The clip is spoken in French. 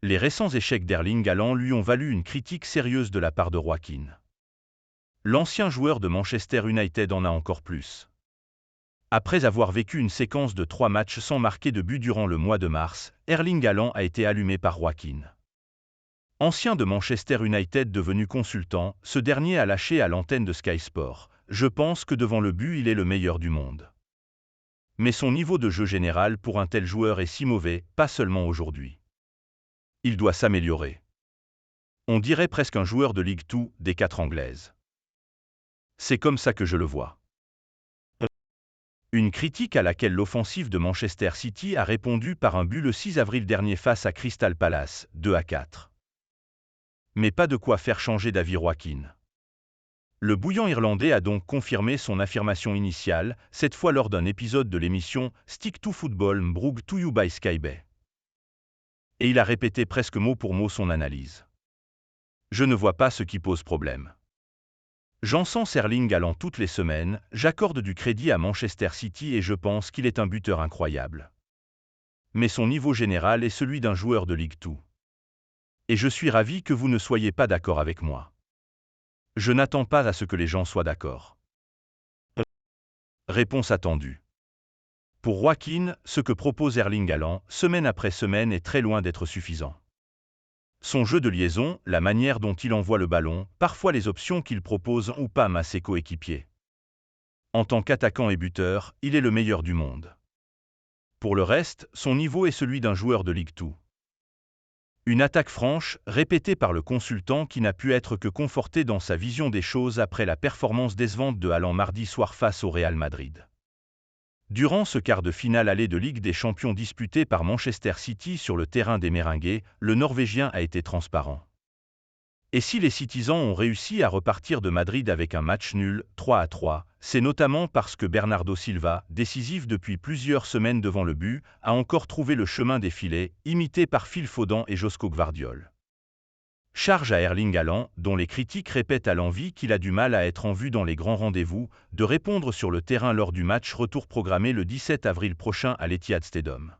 Les récents échecs d'Erling Haaland lui ont valu une critique sérieuse de la part de Roy Keane. L'ancien joueur de Manchester United en a encore plus. Après avoir vécu une séquence de 3 matchs sans marquer de but durant le mois de mars, Erling Haaland a été allumé par Roy Keane. Ancien de Manchester United devenu consultant, ce dernier a lâché à l'antenne de Sky Sport « Je pense que devant le but il est le meilleur du monde. Mais son niveau de jeu général pour un tel joueur est si mauvais, pas seulement aujourd'hui. Il doit s'améliorer. On dirait presque un joueur de Ligue 2 des 4 anglaises. C'est comme ça que je le vois. » Une critique à laquelle l'offensive de Manchester City a répondu par un but le 6 avril dernier face à Crystal Palace, 2-4. Mais pas de quoi faire changer d'avis Roy Keane. Le bouillant irlandais a donc confirmé son affirmation initiale, cette fois lors d'un épisode de l'émission Stick to Football brought to you by Sky Bet. Et il a répété presque mot pour mot son analyse. Je ne vois pas ce qui pose problème. J'encense Erling Haaland toutes les semaines, j'accorde du crédit à Manchester City et je pense qu'il est un buteur incroyable. Mais son niveau général est celui d'un joueur de Ligue 2. Et je suis ravi que vous ne soyez pas d'accord avec moi. Je n'attends pas à ce que les gens soient d'accord. Réponse attendue. Pour Roy Keane, ce que propose Erling Haaland, semaine après semaine, est très loin d'être suffisant. Son jeu de liaison, la manière dont il envoie le ballon, parfois les options qu'il propose ou pas à ses coéquipiers. En tant qu'attaquant et buteur, il est le meilleur du monde. Pour le reste, son niveau est celui d'un joueur de Ligue 2. Une attaque franche, répétée par le consultant qui n'a pu être que conforté dans sa vision des choses après la performance décevante de Haaland mardi soir face au Real Madrid. Durant ce quart de finale aller de Ligue des Champions disputé par Manchester City sur le terrain des Merengues, le Norvégien a été transparent. Et si les Citizens ont réussi à repartir de Madrid avec un match nul, 3-3, c'est notamment parce que Bernardo Silva, décisif depuis plusieurs semaines devant le but, a encore trouvé le chemin des filets, imité par Phil Foden et Josko Gvardiol. Charge à Erling Haaland, dont les critiques répètent à l'envi qu'il a du mal à être en vue dans les grands rendez-vous, de répondre sur le terrain lors du match retour programmé le 17 avril prochain à l'Etihad Stadium.